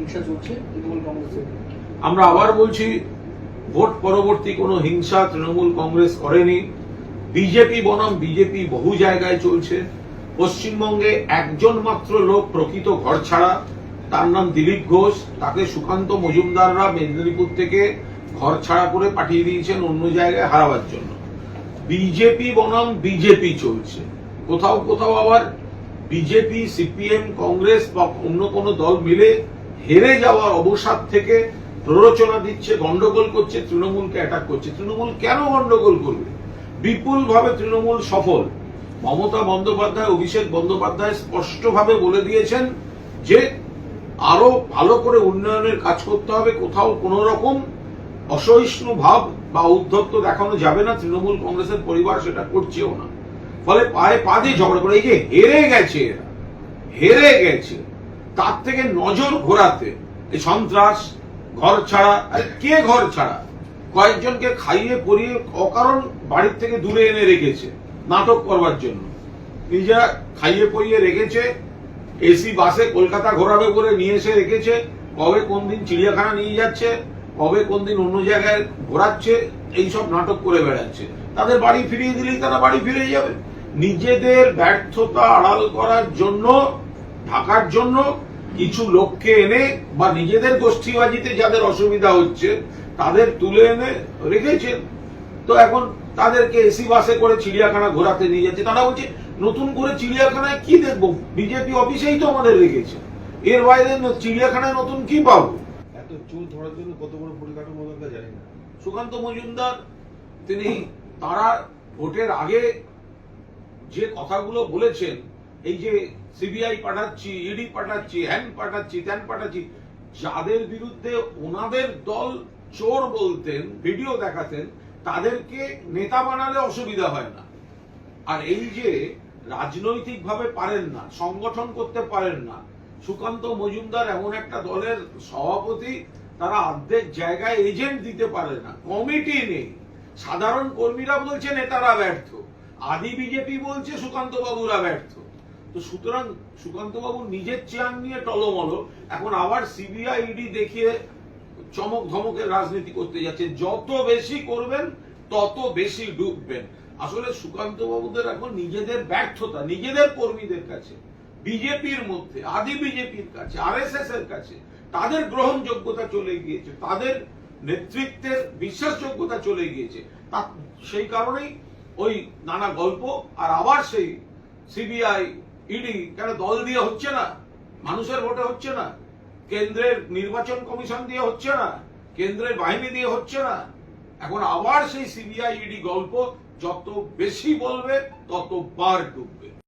হিংসা চলছে তৃণমূল কংগ্রেসের? আমরা আবার বলছি, ভোট পরবর্তী কোনো হিংসা তৃণমূল কংগ্রেস করেনি। বিজেপি বনাম বিজেপি বহু জায়গায় চলছে। পশ্চিমবঙ্গে একজন মাত্র লোক প্রকৃত ঘর ছাড়া, তার নাম দিলীপ ঘোষ। তাকে সুকান্ত মজুমদাররা মেদিনীপুর থেকে ঘর ছাড়া করে পাঠিয়ে দিয়েছেন অন্য জায়গায় হারাবার জন্য। বিজেপি বনাম বিজেপি চলছে। কোথাও কোথাও আবার বিজেপি, সিপিএম, কংগ্রেস বা অন্য কোনো দল মিলে হেরে যাওয়ার অবসাদ থেকে প্ররোচনা দিচ্ছে, গন্ডগোল করছে, তৃণমূলকে অ্যাটাক করছে। তৃণমূল কেন গন্ডগোল করবে? বিপুলভাবে তৃণমূল সফল। মমতা বন্দ্যোপাধ্যায়, অভিষেক বন্দ্যোপাধ্যায় স্পষ্টভাবে বলে দিয়েছেন যে আরো ভালো করে উন্নয়নের কাজ করতে হবে। কোথাও কোন রকম অসহিষ্ণু ভাব বা ঔদ্ধত্য দেখানো যাবে না। তৃণমূল কংগ্রেসের পরিবার সেটা করছেও না। ফলে পায়ে পা দিয়ে ঝগড়া করে, এই যে হেরে গেছে, এরা হেরে গেছে, তার থেকে নজর ঘোরাতে এই সন্ত্রাস, ঘর ছাড়া। কে ঘর ছাড়া? কয়েকজনকে খাইয়ে পরিয়ে অকারণ বাড়ির থেকে দূরে এনে রেখেছে নাটক করবার জন্য। নিজেরা খাইয়ে পরিয়ে রেখেছে, এসি বাসে কলকাতা ঘোরাবে বলে নিয়ে এসে রেখেছে। কবে কোন দিন চিড়িয়াখানা নিয়ে যাচ্ছে, কবে কোন দিন অন্য জায়গায় ঘোরাচ্ছে, এইসব নাটক করে বেড়াচ্ছে। তাদের বাড়ি ফিরিয়ে দিলেই তারা বাড়ি ফিরে যাবে। নিজেদের ব্যর্থতা আড়াল করার জন্য, ঢাকার জন্য কিছু লোককে এনে বা নিজেদের গোষ্ঠীবাজিতে যাদের অসুবিধা হচ্ছে তাদের তুলে এনে রেখেছেন। তো এখন তাদেরকে এসি বাসে করে চিড়িয়াখানা ঘোরাতে নিয়ে যাচ্ছে। তারা বলছে নতুন করে চিড়িয়াখানায় কি দেখবো, বিজেপি অফিসেই তো আমাদের রেখেছে, এর বাইরে চিড়িয়াখানায় নতুন কি পাবো? এত চোর ধরার জন্য কত বড় পরিকাঠামো দরকার জানি না। সুকান্ত মজুমদার তিনি তারা ভোটের আগে যে কথাগুলো বলেছেন, এই যে সিবিআই পাঠাচ্ছি, ইডি পাঠাচ্ছি, হ্যান পাঠাচ্ছি, ত্যান পাঠাচ্ছি, যাদের বিরুদ্ধে ওনাদের দল চোর বলতেন, ভিডিও দেখাতেন, তাদেরকে নেতা বানালে অসুবিধা হয় না। আর এই যে রাজনৈতিক ভাবে পারেন না, সংগঠন করতে পারেন না, সুকান্ত মজুমদার এমন একটা দলের সভাপতি, তারা অর্ধেক জায়গায় এজেন্ট দিতে পারে না, কমিটি নেই। সাধারণ কর্মীরা বলছে নেতারা ব্যর্থ, আদি বিজেপি বলছে সুকান্ত বাবুরা ব্যর্থ। তো সুতরাং সুকান্ত বাবু নিজের চেয়ার নিয়ে টলমল, এখন আবার সিবিআই, ইডি দেখিয়ে চমক ধমকের রাজনীতি করতে যাচ্ছে। যত বেশি করবেন তত বেশি ডুববেন। আসলে সুকান্ত বাবুদের এখন নিজেদের ব্যর্থতা, নিজেদের কর্মীদের কাছে, বিজেপির মধ্যে, আদি বিজেপির কাছে, আরএসএস এর কাছে তাদের গ্রহণযোগ্যতা চলে গিয়েছে, তাদের নেতৃত্বের বিশ্বাসযোগ্যতা চলে গিয়েছে। সেই কারণেই ওই নানা গল্প। আর আবার সেই সিবিআই, ইডি কেন দল দিয়ে হচ্ছে না? মানুষের ভোটে হচ্ছে না? কেন্দ্রের নির্বাচন কমিশন দিয়ে হচ্ছে না? কেন্দ্রের বাহিনী দিয়ে হচ্ছে না? এখন আবার সেই সিবিআই, ইডি গল্প। যত বেশি বলবে তত বার ডুববে।